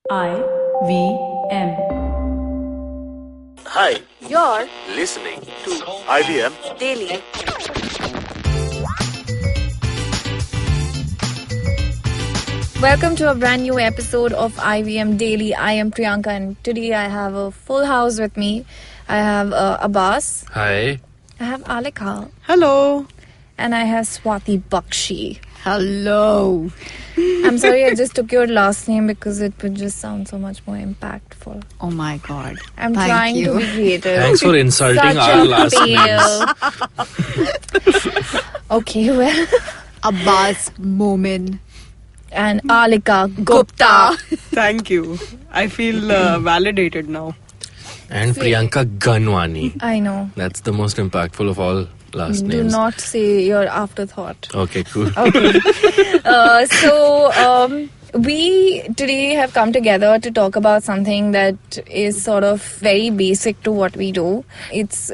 IVM. Hi, You're listening to IVM. daily. Welcome to a brand new episode of IVM Daily. I am Priyanka and today I have a full house with me. I have Abbas. Hi. I have Alika. Hello. And I have Swati Bakshi. Hello. I'm sorry I just took your last name because it would just sound so much more impactful. Oh my God. I'm Thank trying you. to be creative. Thanks for insulting Such our a last names. fail. Okay, well. Abbas Momin. And Alika Gupta. Thank you. I feel validated now. And Priyanka Ganwani. I know. That's the most impactful of all last Do names. not say your afterthought. Okay, cool. Okay. We today have come together to talk about something that is sort of very basic to what we do. It's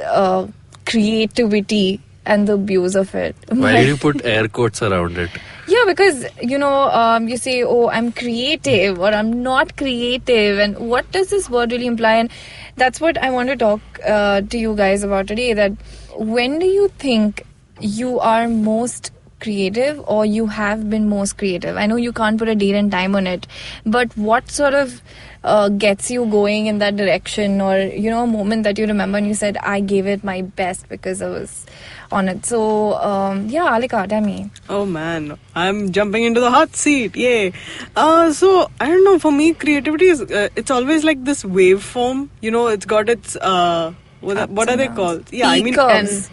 creativity and the abuse of it. Why did you put air quotes around it? Yeah, because, you say, oh, I'm creative or I'm not creative. And what does this word really imply? And that's what I want to talk to you guys about today. That when do you think you are most creative or you have been most creative? I know you can't put a date and time on it, but what sort of gets you going in that direction, or a moment that you remember and you said, I gave it my best because I was on it. So Alika, tell me. Oh man, I'm jumping into the hot seat. Yay. So I don't know, for me creativity is it's always like this waveform. It's got its what are they called? Yeah,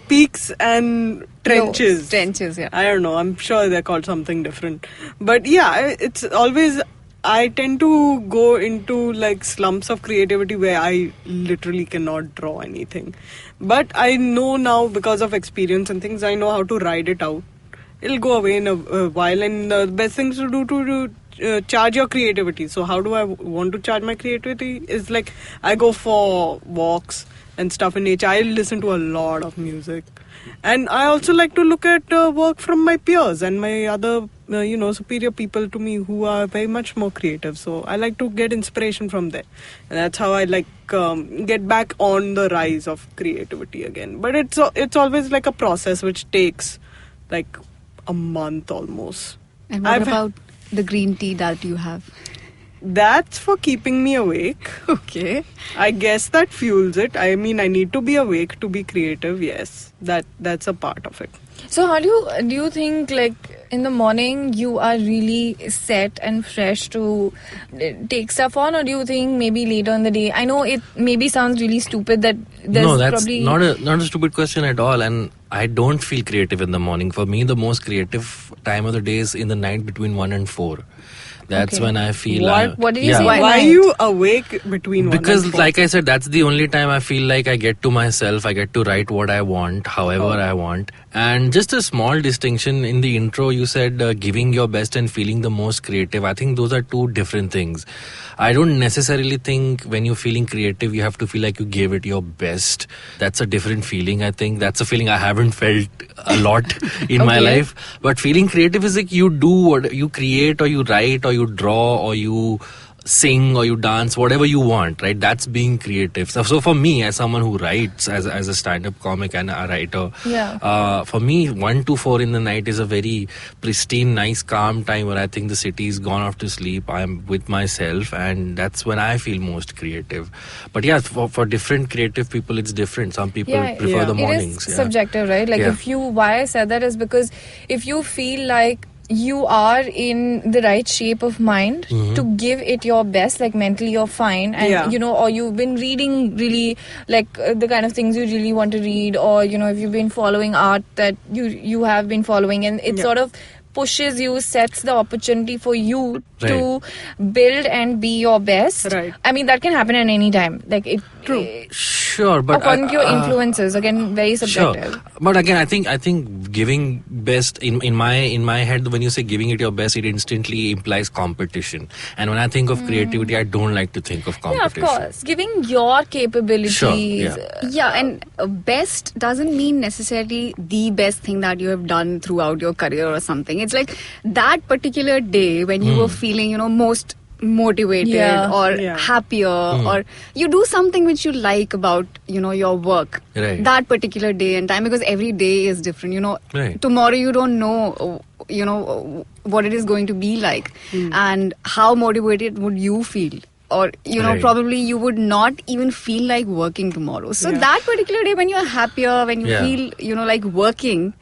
peaks and trenches. Trenches, yeah. I don't know. I'm sure they're called something different. But yeah, it's always, I tend to go into like slumps of creativity where I literally cannot draw anything. But I know now, because of experience and things, I know how to ride it out. It'll go away in a while, and the best things to do to charge your creativity. So how do I want to charge my creativity? Is like I go for walks and stuff in nature. I listen to a lot of music. And I also like to look at work from my peers and my other, superior people to me who are very much more creative. So I like to get inspiration from there. And that's how I like get back on the rise of creativity again. But it's always like a process which takes like a month almost. And what about the green tea that you have? That's for keeping me awake. Okay. I guess that fuels it. I mean, I need to be awake to be creative. Yes, that's a part of it. So how do you think, like, in the morning you are really set and fresh to take stuff on, or do you think maybe later in the day? I know it maybe sounds really stupid that there's No, that's probably not a stupid question at all. And I don't feel creative in the morning. For me, the most creative time of the day is in the night between 1 and 4. That's when I feel... What did you say? Why are you awake between 1 Because, and 4? like I said, that's the only time I feel like I get to myself. I get to write what I want, however I want. And just a small distinction in the intro, you said giving your best and feeling the most creative. I think those are two different things. I don't necessarily think when you're feeling creative, you have to feel like you gave it your best. That's a different feeling, I think. That's a feeling I haven't felt a lot in my life. But feeling creative is like you do what you create, or you write, or you draw, or you sing, or you dance, whatever you want, right? That's being creative. So for me, as someone who writes as a stand-up comic and a writer, for me, 1 to 4 in the night is a very pristine, nice, calm time where I think the city's gone off to sleep. I'm with myself, and that's when I feel most creative. But yeah, for different creative people, it's different. Some people prefer the mornings. It is subjective, right? Like why I said that is because if you feel like you are in the right shape of mind to give it your best, like mentally you're fine, and or you've been reading really like the kind of things you really want to read, or if you've been following art that you have been following, and it sort of pushes you, sets the opportunity for you to build and be your best. Right. I mean, that can happen at any time. Like it. True. Sure, but according to your influences, again, very subjective. Sure. But again, I think giving best in my head, when you say giving it your best, it instantly implies competition. And when I think of creativity, I don't like to think of competition. Yeah, of course. Giving your capabilities. Sure, and best doesn't mean necessarily the best thing that you have done throughout your career or something. It's like that particular day when you were feeling, most motivated or Yeah. happier, or you do something which you like about your work Right. that particular day and time, because every day is different. Right. Tomorrow you don't know what it is going to be like, and how motivated would you feel, or Right. probably you would not even feel like working tomorrow. So Yeah. that particular day when you're happier, when you Yeah. feel like working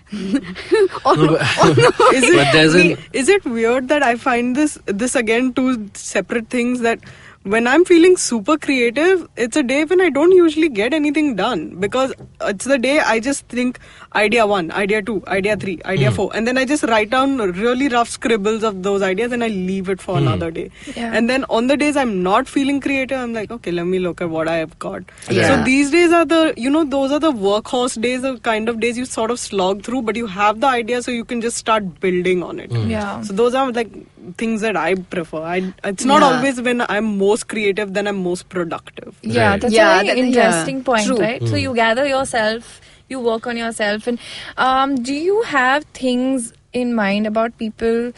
or, No, but- but there's an Is it weird that I find this again two separate things, that when I'm feeling super creative, it's a day when I don't usually get anything done, because it's the day I just think idea 1, idea 2, idea 3, idea 4, and then I just write down really rough scribbles of those ideas and I leave it for another day. Yeah. And then on the days I'm not feeling creative, I'm like, okay, let me look at what I have got. Yeah. So these days are the, those are the workhorse days, the kind of days you sort of slog through, but you have the idea, so you can just start building on it. Yeah. So those are like things that I prefer. It's not Yeah. always when I'm most creative, then I'm most productive. Yeah, Right. that's Yeah, a very that- interesting yeah, point, true. right? So you gather yourself, you work on yourself, and do you have things in mind about people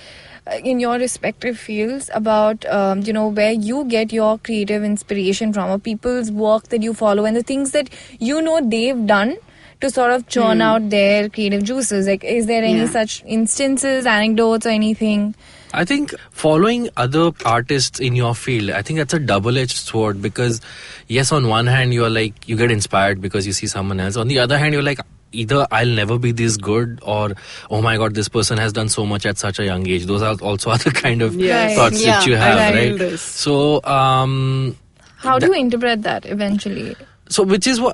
in your respective fields, about where you get your creative inspiration from, or people's work that you follow, and the things that they've done to sort of churn out their creative juices? Like, is there any Yeah. such instances, anecdotes, or anything? I think following other artists in your field, I think that's a double-edged sword, because yes, on one hand you are like, you get inspired because you see someone else. On the other hand, you're like, either I'll never be this good, or oh my god, this person has done so much at such a young age. Those are also other kind of Yes. thoughts that you Yeah, have, I feel right? this. So How do you interpret that eventually? So which is why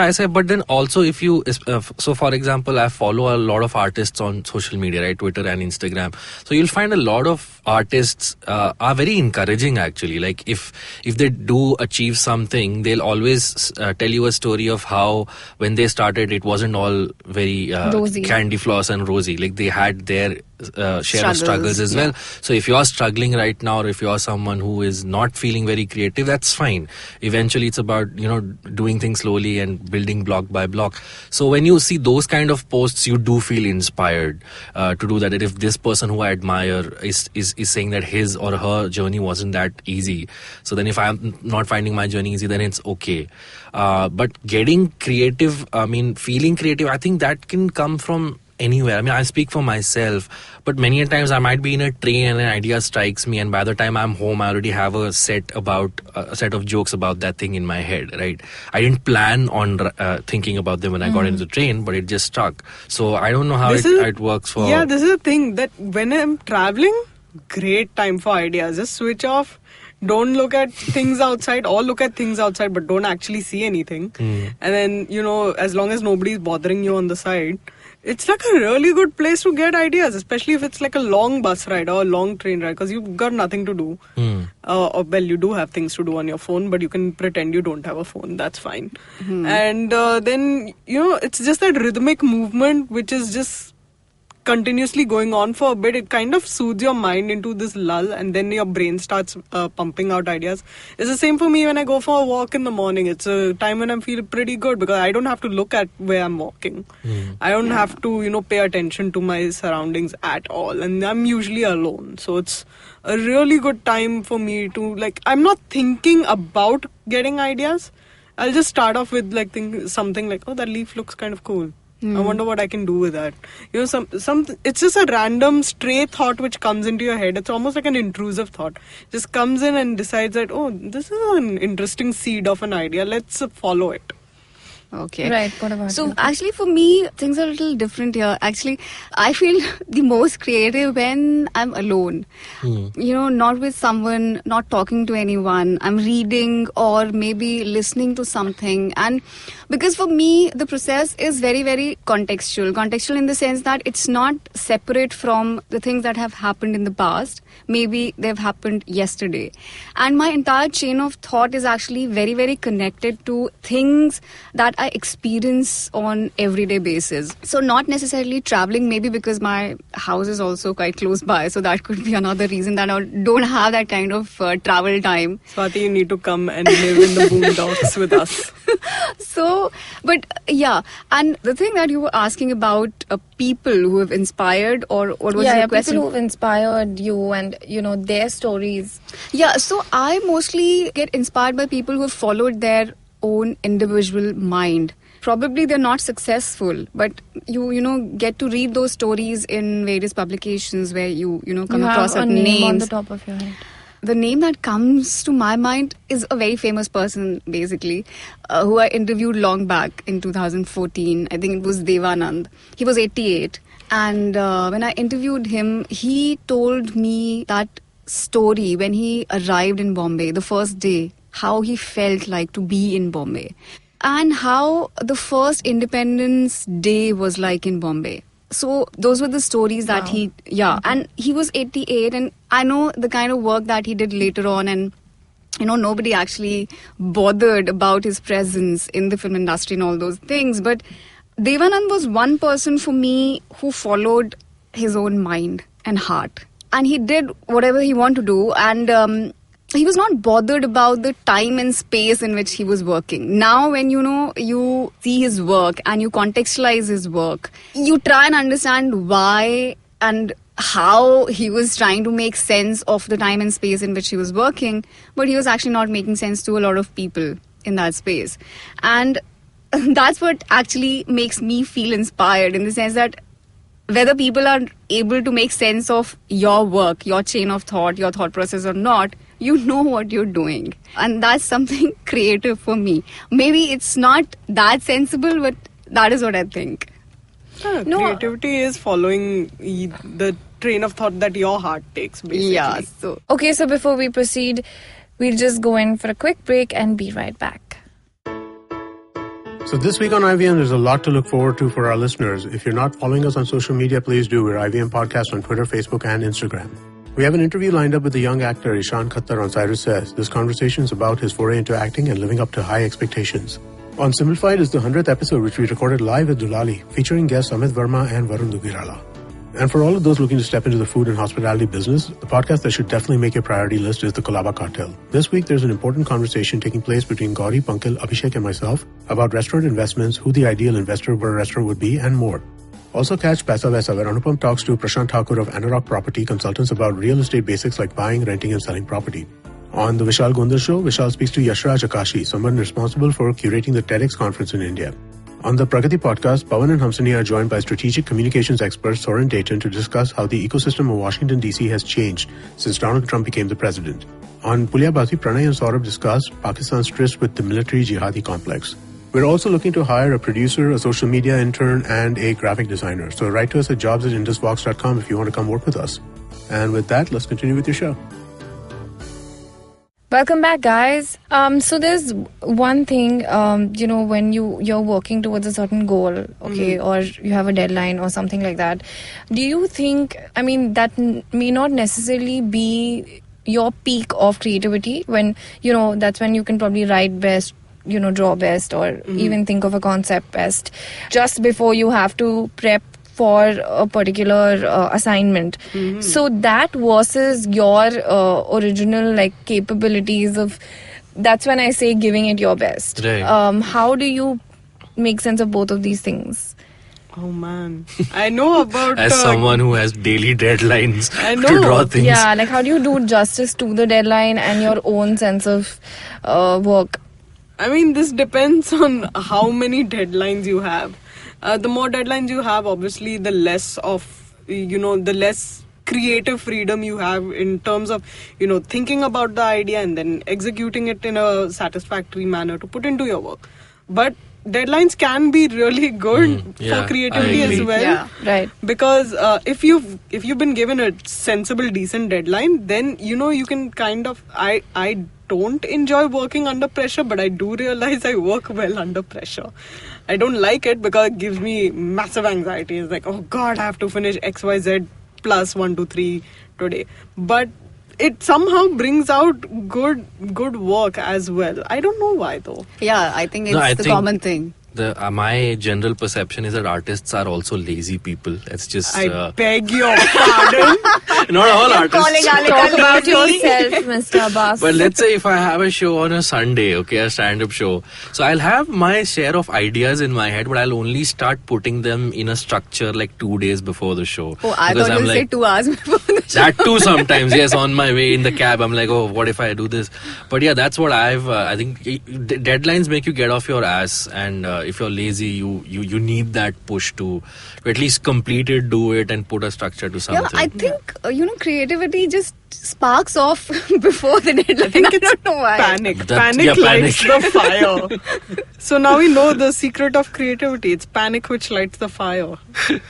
I say, but then also if you, so for example, I follow a lot of artists on social media, right, Twitter and Instagram. So you'll find a lot of artists are very encouraging actually. Like if they do achieve something, they'll always tell you a story of how when they started, it wasn't all very Rosy. candy floss and rosy. Like they had their share of Struggles, struggles as yeah. well. So if you're struggling right now, or if you're someone who is not feeling very creative, that's fine. Eventually it's about doing things slowly and building block by block. So when you see those kind of posts, you do feel inspired to do that. And if this person who I admire is saying that his or her journey wasn't that easy, so then if I'm not finding my journey easy, then it's okay. But getting creative, feeling creative, I think that can come from anywhere. I speak for myself, but many a times I might be in a train and an idea strikes me, and by the time I'm home, I already have a set of jokes about that thing in my head, right? I didn't plan on thinking about them when I got into the train, but it just struck. So I don't know how it works for... Yeah, this is the thing, that when I'm traveling, great time for ideas. Just switch off. Don't look at things outside, or look at things outside, but don't actually see anything. And then, as long as nobody's bothering you on the side, it's like a really good place to get ideas, especially if it's like a long bus ride or a long train ride, because you've got nothing to do. Or you do have things to do on your phone, but you can pretend you don't have a phone. That's fine. And then, it's just that rhythmic movement, which is just continuously going on for a bit. It kind of soothes your mind into this lull, and then your brain starts pumping out ideas. It's the same for me when I go for a walk in the morning. It's a time when I'm feeling pretty good, because I don't have to look at where I'm walking. I don't have to pay attention to my surroundings at all, and I'm usually alone, so it's a really good time for me to, I'm not thinking about getting ideas. I'll just start off with something like, oh, that leaf looks kind of cool. I wonder what I can do with that. It's just a random stray thought which comes into your head. It's almost like an intrusive thought. Just comes in and decides that, oh, this is an interesting seed of an idea. Let's follow it. Okay. Right, what about So you? actually for me, things are a little different here. Actually, I feel the most creative when I'm alone. Not with someone, not talking to anyone. I'm reading or maybe listening to something. And because for me, the process is very, very contextual. Contextual in the sense that it's not separate from the things that have happened in the past. Maybe they've happened yesterday. And my entire chain of thought is actually very, very connected to things that I experience on everyday basis. So not necessarily traveling, maybe because my house is also quite close by. So that could be another reason that I don't have that kind of travel time. Swati, you need to come and live in the boondocks with us. So, but yeah, and the thing that you were asking about people who have inspired, or what was your question? People who have inspired you and, their stories. Yeah, so I mostly get inspired by people who have followed their own individual mind. Probably they're not successful, but you get to read those stories in various publications where you come across certain names. On the top of your head. The name that comes to my mind is a very famous person, basically, who I interviewed long back in 2014. I think it was Devanand. He was 88. And when I interviewed him, he told me that story when he arrived in Bombay, the first day, how he felt like to be in Bombay. And how the first Independence Day was like in Bombay. So those were the stories that and he was 88, and I know the kind of work that he did later on, and nobody actually bothered about his presence in the film industry and all those things. But Devanand was one person for me who followed his own mind and heart, and he did whatever he wanted to do, and he was not bothered about the time and space in which he was working. Now, when you see his work and you contextualize his work, you try and understand why and how he was trying to make sense of the time and space in which he was working, but he was actually not making sense to a lot of people in that space. And that's what actually makes me feel inspired, in the sense that whether people are able to make sense of your work, your chain of thought, your thought process or not, you know what you're doing. And that's something creative for me. Maybe it's not that sensible, but that is what I think. Creativity is following the train of thought that your heart takes, basically. Yeah. Okay, so before we proceed, we'll just go in for a quick break and be right back. So this week on IVM, there's a lot to look forward to for our listeners. If you're not following us on social media, please do. We're IVM Podcast on Twitter, Facebook, and Instagram. We have an interview lined up with the young actor Ishan Khattar on Cyrus Says. This conversation is about his foray into acting and living up to high expectations. On Simplified is the 100th episode, which we recorded live at Dulali, featuring guests Amit Verma and Varun Dugirala. And for all of those looking to step into the food and hospitality business, the podcast that should definitely make your priority list is the Kolaba Cocktail. This week, there's an important conversation taking place between Gauri, Pankil, Abhishek, and myself about restaurant investments, who the ideal investor for a restaurant would be, and more. Also catch Paisa Vaisa, where Anupam talks to Prashant Thakur of Anurag Property Consultants about real estate basics like buying, renting, and selling property. On the Vishal Gondal Show, Vishal speaks to Yashraj Akashi, someone responsible for curating the TEDx conference in India. On the Pragati podcast, Pawan and Hamsani are joined by strategic communications expert Soren Dayton to discuss how the ecosystem of Washington, D.C. has changed since Donald Trump became the president. On Puliyabasi, Pranay and Saurabh discuss Pakistan's tryst with the military jihadi complex. We're also looking to hire a producer, a social media intern, and a graphic designer. So write to us at jobs@indusvox.com if you want to come work with us. And with that, let's continue with your show. Welcome back, guys. So there's one thing, when you're working towards a certain goal, okay, or you have a deadline or something like that. Do you think, that may not necessarily be your peak of creativity when, that's when you can probably write best, draw best, or even think of a concept best, just before you have to prep for a particular assignment. So that versus your original capabilities of, that's when I say giving it your best. Right. How do you make sense of both of these things? Oh man, I know about... As someone who has daily deadlines I to know. draw things. Yeah, how do you do justice to the deadline and your own sense of work? This depends on how many deadlines you have. The more deadlines you have, obviously, the less of, the less creative freedom you have in terms of, thinking about the idea and then executing it in a satisfactory manner to put into your work. But deadlines can be really good for creativity as well. Yeah, right. Because if you've been given a sensible, decent deadline, then, you can kind of... I don't enjoy working under pressure, but I do realize I work well under pressure. I don't like it because it gives me massive anxiety. It's like, oh God, I have to finish XYZ plus 1, 2, 3 today. But it somehow brings out good work as well. I don't know why though. Yeah, I think it's the common thing. my general perception is that artists are also lazy people. It's just I beg your pardon. not all artists. Talk about yourself, Mr. Abbas. But let's say if I have a show on a Sunday, okay, a stand-up show, so I'll have my share of ideas in my head, but I'll only start putting them in a structure like 2 days before the show. Oh, I thought you said 2 hours before the show. That too sometimes, yes. On my way in the cab, I'm like, oh, what if I do this? But yeah, that's what I think deadlines make you get off your ass, and if you're lazy, you need that push to at least complete it, do it, and put a structure to something. Yeah, I think creativity just sparks off before the deadline. I think it's don't know why. panic. Panic lights the fire. So now we know the secret of creativity. It's panic which lights the fire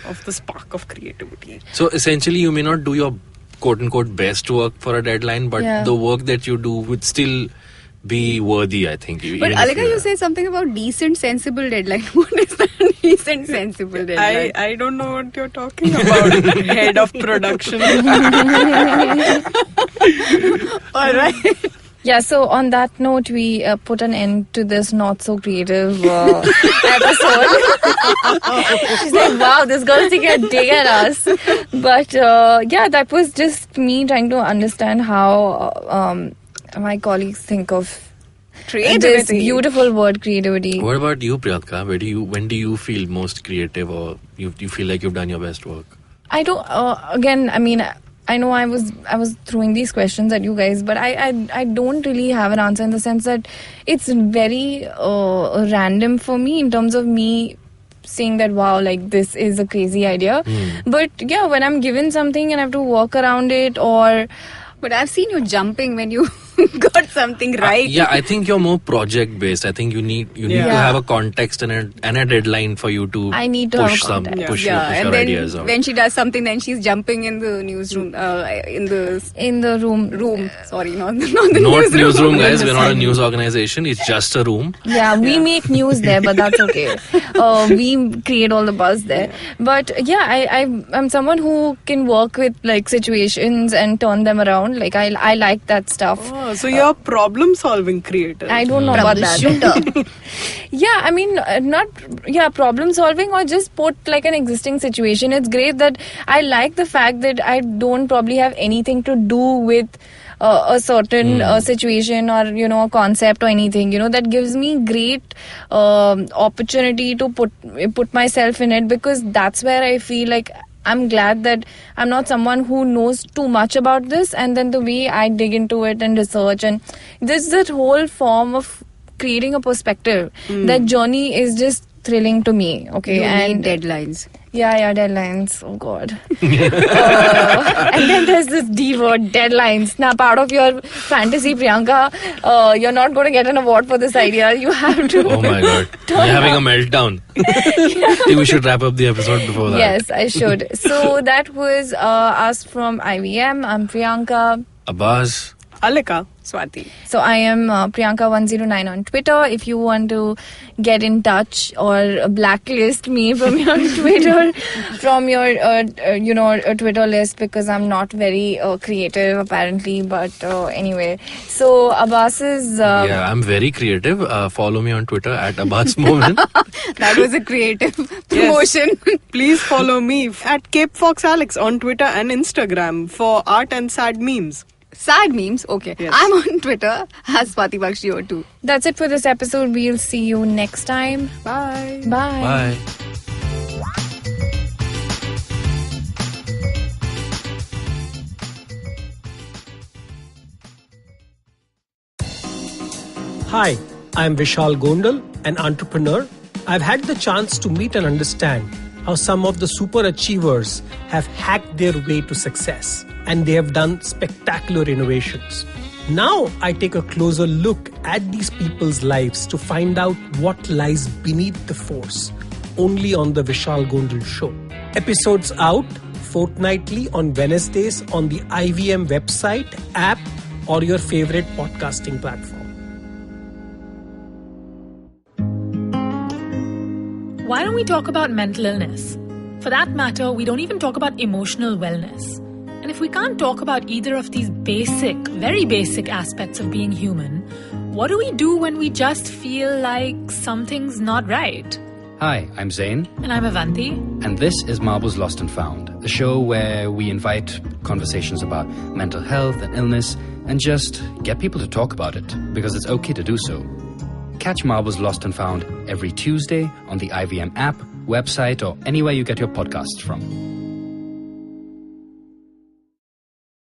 of the spark of creativity. So essentially, you may not do your quote-unquote best work for a deadline, but the work that you do would still be worthy, I think. But Alika, you said something about decent, sensible deadline. What is that decent, sensible deadline? I don't know what you're talking about. Head of production. All right. Yeah, so on that note, we put an end to this not so creative episode. She's like, wow, this girl's taking a dig at us. But yeah, that was just me trying to understand how my colleagues think of Creativity. this beautiful word, creativity. What about you, Priyanka? When do you feel most creative, or you feel like you've done your best work? I don't. Again, I mean, I know I was throwing these questions at you guys, but I don't really have an answer in the sense that it's very random for me in terms of me saying that, wow, like this is a crazy idea. But yeah, when I'm given something and I have to work around it, But I've seen you jumping when you got something right. Yeah, I think you're more project based. I think you need to have a context and a deadline for you to I need to push have a context. push and your then ideas out. when she does something, then she's jumping in the newsroom, in the room. Sorry, not the Not newsroom, guys. We're not a news organization. It's just a room. Yeah, we make news there, but that's okay. We create all the buzz there. But yeah, I'm someone who can work with like situations and turn them around. Like I like that stuff. Oh, so you're problem-solving creator. I don't know about that. Yeah, I mean, problem solving or just put like an existing situation. It's great that I like the fact that I don't probably have anything to do with a certain situation or a concept or anything. That gives me great opportunity to put myself in it, because that's where I feel like I'm glad that I'm not someone who knows too much about this, and then the way I dig into it and research, and this that whole form of creating a perspective, that journey is just thrilling to me. Okay, You need deadlines. Yeah, deadlines. Oh God. And then there's this D word, deadlines. Now, part of your fantasy, Priyanka, you're not going to get an award for this idea. You have to. Oh my God. You're having a meltdown. I think we should wrap up the episode before that. Yes, I should. So that was us from IVM. I'm Priyanka. Abbas. Alika. Swati. So I am Priyanka109 on Twitter. If you want to get in touch or blacklist me from your Twitter, from your Twitter list, because I'm not very creative apparently. But anyway, so Abbas's. Yeah, I'm very creative. Follow me on Twitter at Abbas Moment. That was a creative promotion. Please follow me at Cape Fox Alex on Twitter and Instagram for art and sad memes. Sad memes, okay. Yes. I'm on Twitter as Swati Bakshi too. That's it for this episode. We'll see you next time. Bye. Bye. Bye. Hi, I'm Vishal Gondal, an entrepreneur. I've had the chance to meet and understand how some of the super achievers have hacked their way to success, and they have done spectacular innovations. Now I take a closer look at these people's lives to find out what lies beneath the force, only on the Vishal Gondal Show. Episodes out fortnightly on Wednesdays on the IVM website, app, or your favorite podcasting platform. Why don't we talk about mental illness? For that matter, we don't even talk about emotional wellness. And if we can't talk about either of these basic, very basic aspects of being human, what do we do when we just feel like something's not right? Hi, I'm Zain. And I'm Avanti. And this is Marbles Lost and Found, the show where we invite conversations about mental health and illness and just get people to talk about it, because it's okay to do so. Catch Marbles Lost and Found every Tuesday on the IVM app, website, or anywhere you get your podcasts from.